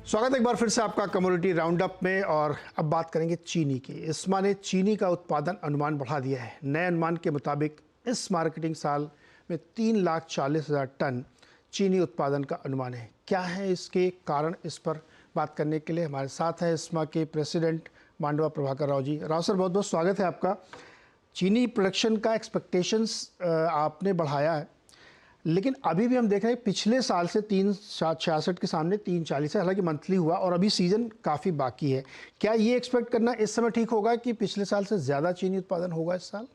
स्वागत है एक बार फिर से आपका कमोडिटी राउंड अप में। और अब बात करेंगे चीनी की। इस्मा ने चीनी का उत्पादन अनुमान बढ़ा दिया है। नए अनुमान के मुताबिक इस मार्केटिंग साल में 3,40,000 टन चीनी उत्पादन का अनुमान है। क्या है इसके कारण, इस पर बात करने के लिए हमारे साथ हैं इस्मा के प्रेसिडेंट मांडवा प्रभाकर राव जी। राव सर, बहुत बहुत स्वागत है आपका। चीनी प्रोडक्शन का एक्सपेक्टेशंस आपने बढ़ाया है, लेकिन अभी भी हम देख रहे हैं पिछले साल से 3,66 के सामने 3,40 है। हालांकि मंथली हुआ और अभी सीजन काफ़ी बाकी है। क्या ये एक्सपेक्ट करना इस समय ठीक होगा कि पिछले साल से ज़्यादा चीनी उत्पादन होगा इस साल?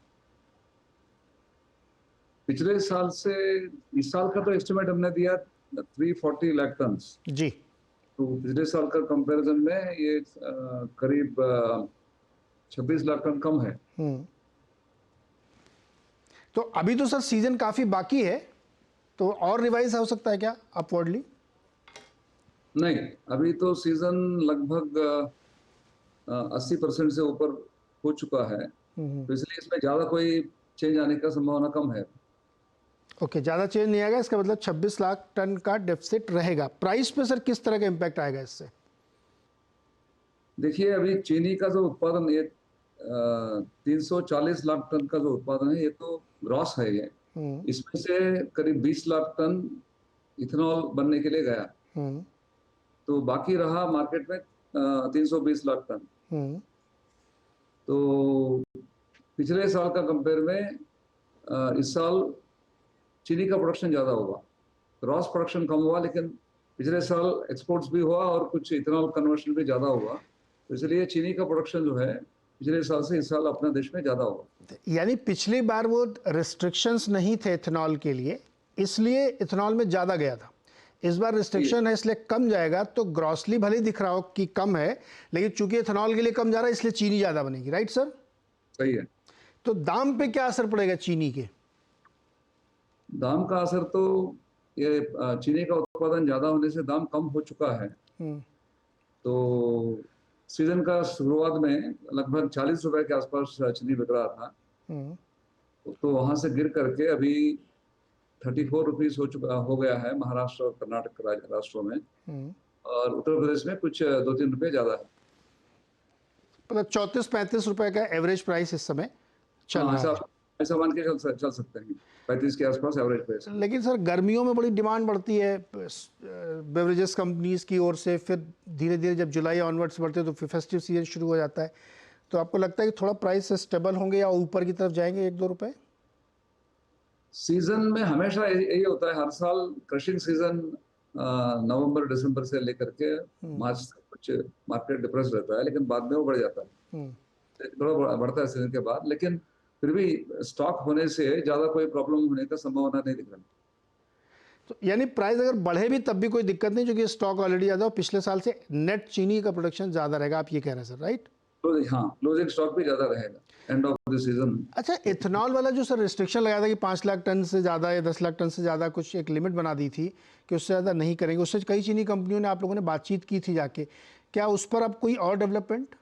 पिछले साल से इस साल का तो एस्टिमेट हमने दिया 340 लाख टन। जी। तो पिछले साल का कंपैरिजन में ये करीब 26 लाख टन कम है। तो अभी तो सर सीजन काफ़ी बाकी है, तो और रिवाइज हो सकता है क्या अपवर्डली? नहीं, अभी तो सीजन लगभग 80% से ऊपर हो चुका है। तो इसलिए इसमें ज्यादा कोई चेंज आने का संभावना कम है। ओके, ज़्यादा चेंज नहीं आएगा। इसका मतलब 26 लाख टन का डेफिसिट रहेगा। प्राइस पे सर किस तरह का इम्पैक्ट आएगा इससे? देखिए, अभी चीनी का जो उत्पादन ये 340 लाख टन का जो उत्पादन है, ये तो ग्रॉस है। ये इसमें से करीब 20 लाख टन इथेनॉल बनने के लिए गया। तो बाकी रहा मार्केट में 320 लाख टन। तो पिछले साल का कंपेयर में इस साल चीनी का प्रोडक्शन ज्यादा होगा। ग्रॉस प्रोडक्शन कम हुआ, लेकिन पिछले साल एक्सपोर्ट्स भी हुआ और कुछ इथेनॉल कन्वर्शन भी ज्यादा हुआ। तो इसलिए चीनी का प्रोडक्शन जो है पिछले साल से इस साल अपने देश में ज्यादा होगा। यानी पिछली बार वो रिस्ट्रिक्शंस नहीं थे इथेनॉल के लिए, इसलिए इथेनॉल में ज़्यादा गया था। इस बार रिस्ट्रिक्शन है इसलिए कम जाएगा। तो ग्रॉसली भले दिख रहा हो कि कम है, लेकिन चूंकि इथेनॉल के लिए कम जा रहा है इसलिए चीनी ज़्यादा बनेगी। Right sir? सही है। तो दाम पे क्या असर पड़ेगा चीनी के? दाम का असर तो ये चीनी का उत्पादन ज्यादा होने से दाम कम हो चुका है। तो सीजन का शुरुआत में लगभग 40 रुपए के आसपास चीनी बिक रहा था। तो वहां से गिर करके अभी 34 रुपीज हो गया है महाराष्ट्र और कर्नाटक राष्ट्रों में। और उत्तर प्रदेश में कुछ 2-3 रुपए ज्यादा है। मतलब 34-35 रुपए का एवरेज प्राइस इस समय चल रहा है। ऐसा मान के चल सकते हैं, 35 के आसपास एवरेज प्राइस। लेकिन सर गर्मियों में बड़ी डिमांड बढ़ती है बेवरेजेस कंपनीज की ओर से, फिर धीरे धीरे जब जुलाई ऑनवर्ड्स बढ़ते हैं तो फिर फेस्टिव सीजन शुरू हो जाता है। तो आपको लगता है कि थोड़ा प्राइस स्टेबल होंगे या ऊपर की तरफ जाएंगे 1-2 रुपए? सीजन में हमेशा यही होता है। हर साल क्रशिंग सीजन नवंबर दिसंबर से लेकर के मार्च तक कुछ मार्केट डिप्रेस रहता है, लेकिन बाद में वो बढ़ जाता है। थोड़ा बढ़ता है सीजन के बाद, लेकिन फिर भी स्टॉक होने से ज्यादा कोई प्रॉब्लम होने का संभावना नहीं दिख रहा। तो यानी प्राइस अगर बढ़े भी तब भी कोई दिक्कत नहीं, क्योंकि स्टॉक ऑलरेडी ज्यादा, पिछले साल से नेट चीनी का प्रोडक्शन ज्यादा रहेगा, आप ये कह रहे हैं सर? राइट? हाँ, क्लोजिंग स्टॉक भी ज्यादा रहेगा एंड ऑफ द सीजन। अच्छा, इथेनॉल वाला जो सर रिस्ट्रिक्शन लगाया था कि 5 लाख टन से ज़्यादा या 10 लाख टन से ज़्यादा, कुछ एक लिमिट बना दी थी कि उससे ज़्यादा नहीं करेंगे, उससे कई चीनी कंपनियों ने, आप लोगों ने बातचीत की थी जाके, क्या उस पर अब कोई और डेवलपमेंट?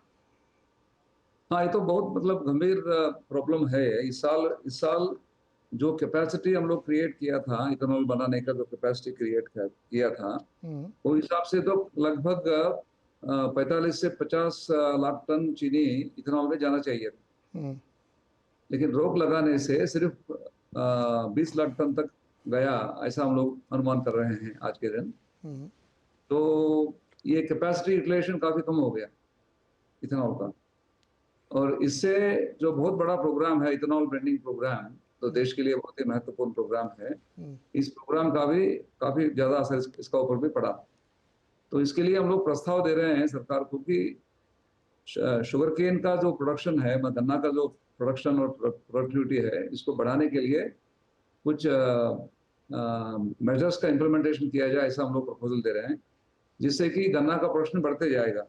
हाँ, ये तो बहुत मतलब गंभीर प्रॉब्लम है। इस साल जो कैपेसिटी हम लोग क्रिएट किया था, इथेनॉल बनाने का जो कैपेसिटी क्रिएट किया था, वो हिसाब से तो लगभग 45 से 50 लाख टन चीनी इथेनॉल में जाना चाहिए था। लेकिन रोक लगाने से सिर्फ 20 लाख टन तक गया, ऐसा हम लोग अनुमान कर रहे हैं आज के दिन। तो ये कैपेसिटी यूटिलाइजेशन काफी कम हो गया इथेनॉल का। और इससे जो बहुत बड़ा प्रोग्राम है इथेनॉल ब्लेंडिंग प्रोग्राम, तो देश के लिए बहुत ही महत्वपूर्ण प्रोग्राम है। इस प्रोग्राम का भी काफी ज्यादा असर इसका ऊपर भी पड़ा। तो इसके लिए हम लोग प्रस्ताव दे रहे हैं सरकार को कि शुगर केन का जो प्रोडक्शन है, गन्ना का जो प्रोडक्शन और प्रोडक्टिविटी है, इसको बढ़ाने के लिए कुछ मेजर्स का इम्प्लीमेंटेशन किया जाए, ऐसा हम लोग प्रपोजल दे रहे हैं, जिससे कि गन्ना का प्रोडक्शन बढ़ते जाएगा।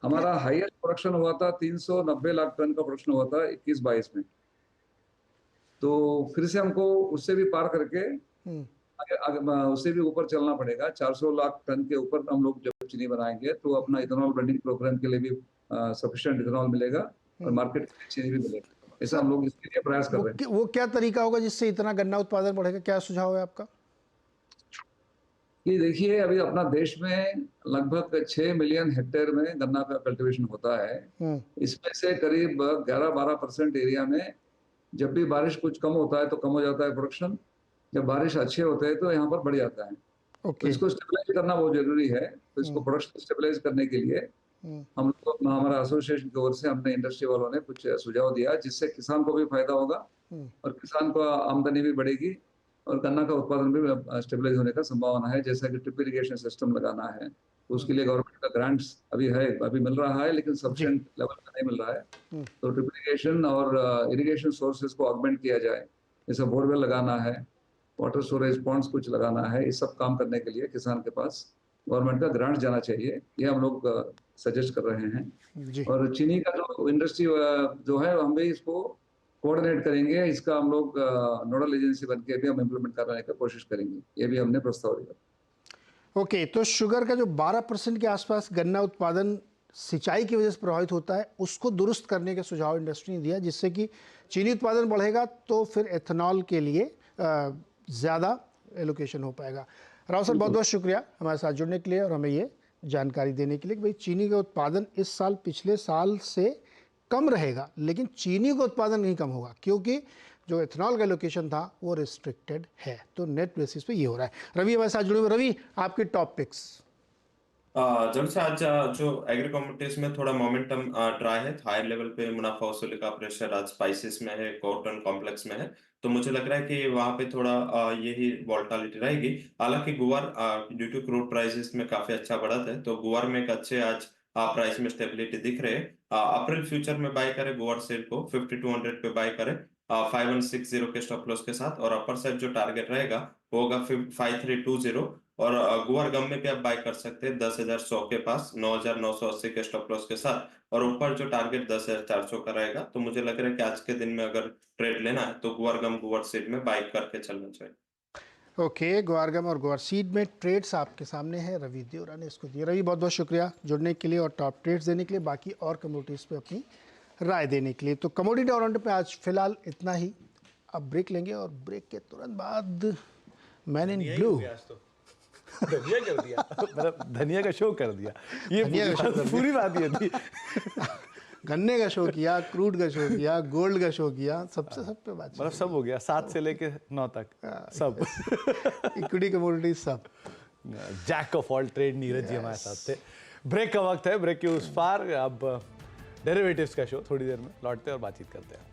हमारा हाईएस्ट प्रोडक्शन हुआ था 390 लाख टन का प्रोडक्शन हुआ था 21-22 में। तो फिर से हमको उससे भी पार करके उससे भी ऊपर चलना पड़ेगा। 400 लाख टन के ऊपर हम लोग जब चीनी बनाएंगे तो अपना इथेनॉल ब्लेंडिंग प्रोग्राम के लिए भी सफिशिएंट इथेनॉल मिलेगा और मार्केट के लिए चीनी भी मिलेगा। ऐसा हम लोग इसके लिए प्रयास कर रहे हैं। वो क्या तरीका होगा जिससे इतना गन्ना उत्पादन बढ़ेगा? क्या सुझाव है आपका? कि देखिए अभी अपना देश में लगभग 6 मिलियन हेक्टेयर में गन्ना का कल्टीवेशन होता है। इसमें से करीब 11-12% एरिया में जब भी बारिश कुछ कम होता है तो कम हो जाता है प्रोडक्शन, जब बारिश अच्छे होते हैं तो यहाँ पर बढ़ जाता है। तो ओके। इसको स्टेबलाइज करना बहुत जरूरी है। तो इसको प्रोडक्शन स्टेबलाइज करने के लिए हम लोग हमारा एसोसिएशन की ओर से हमने इंडस्ट्री वालों ने कुछ सुझाव दिया जिससे किसान को भी फायदा होगा और किसान को आमदनी भी बढ़ेगी और गन्ना का उत्पादन भी स्टेबलाइज होने का संभावना है। जैसा कि ड्रिप इरिगेशन सिस्टम लगाना है, तो उसके लिए गवर्नमेंट का ग्रांट्स अभी मिल रहा है, लेकिन जी। सफिशिएंट लेवल पे नहीं मिल रहा है। तो ड्रिप इरिगेशन और इरिगेशन सोर्सेज को ऑगमेंट किया जाए, जैसे बोरवेल लगाना है, वाटर स्टोरेज पॉन्ड्स कुछ लगाना है। ये सब काम करने के लिए किसान के पास गवर्नमेंट का ग्रांट जाना चाहिए, ये हम लोग सजेस्ट कर रहे हैं। जी। और चीनी का जो इंडस्ट्री जो है हम भी इसको कोऑर्डिनेट करेंगे, इसका हम लोग नोडल एजेंसी बन के भी हम इम्प्लीमेंट करने की कोशिश करेंगे, ये भी हमने प्रस्ताव दिया। ओके, तो शुगर का जो 12% के आसपास गन्ना उत्पादन सिंचाई की वजह से प्रभावित होता है, उसको दुरुस्त करने का सुझाव इंडस्ट्री ने दिया, जिससे कि चीनी उत्पादन बढ़ेगा तो फिर एथेनॉल के लिए ज़्यादा एलोकेशन हो पाएगा। राव सर, बहुत बहुत शुक्रिया हमारे साथ जुड़ने के लिए और हमें ये जानकारी देने के लिए कि भाई चीनी का उत्पादन इस साल पिछले साल से कम रहेगा, लेकिन चीनी का उत्पादन नहीं कम होगा क्योंकि जो एथेनॉल का लोकेशन था वो रिस्ट्रिक्टेड है। तो नेट बेसिस पे ये हो रहा है। रवि हमारे साथ जुड़े हुए। रवि, आपके टॉप पिक्स। जब से आज जो एग्री कमोडिटीज में थोड़ा मोमेंटम ट्राई है, हायर लेवल पे मुनाफा वसूली का प्रेशर आज स्पाइसेस में है, कॉटन कॉम्प्लेक्स में है। तो मुझे लग रहा है कि वहां पे थोड़ा यही वोलेटिलिटी रहेगी। हालांकि गुवार ड्यू टू क्रूड प्राइसेस में काफी अच्छा बढ़त है, तो गुवार में एक अच्छे आज प्राइस में स्टेबिलिटी दिख रहे हैं। अप्रैल फ्यूचर में बाय करें गुवार सेल को 5200 पे बाय करें 5160 के स्टॉप लॉस के साथ, और अपर साइड जो टारगेट रहेगा वो होगा 5320। और गुवार गम में भी आप बाय कर सकते हैं 10,100 के पास 9,980 के स्टॉप लॉस के साथ, और ऊपर जो टारगेट 10,400 का रहेगा। तो मुझे लग रहा है कि आज के दिन में अगर ट्रेड लेना है तो गुवार गम गुवार सीड में बाय करके चलना चाहिए। ओके, ग्वारगम और ग्वार सीड में ट्रेड्स आपके सामने है। रवि देवरा ने इसको दिया। रवि, बहुत बहुत शुक्रिया जुड़ने के लिए और टॉप ट्रेड्स देने के लिए, बाकी और कमोडिटीज़ पे अपनी राय देने के लिए। तो कमोडिटी और पे आज फिलहाल इतना ही। अब ब्रेक लेंगे और ब्रेक के तुरंत बाद मैन इन ब्लू। धनिया कर दिया मतलब धनिया का शो कर दिया। ये पूरी बात ये थी। गन्ने का शो किया, क्रूड का शो किया, गोल्ड का शो किया, सबसे सब पे बात, मतलब सब हो गया 7 से लेके 9 तक सब। इक्विटी कमोडिटी सब। Jack of all trade Neeraj ji हमारे साथ थे। ब्रेक का वक्त है, ब्रेक के उस पार अब डेरिवेटिव्स का शो थोड़ी देर में लौटते हैं और बातचीत करते हैं।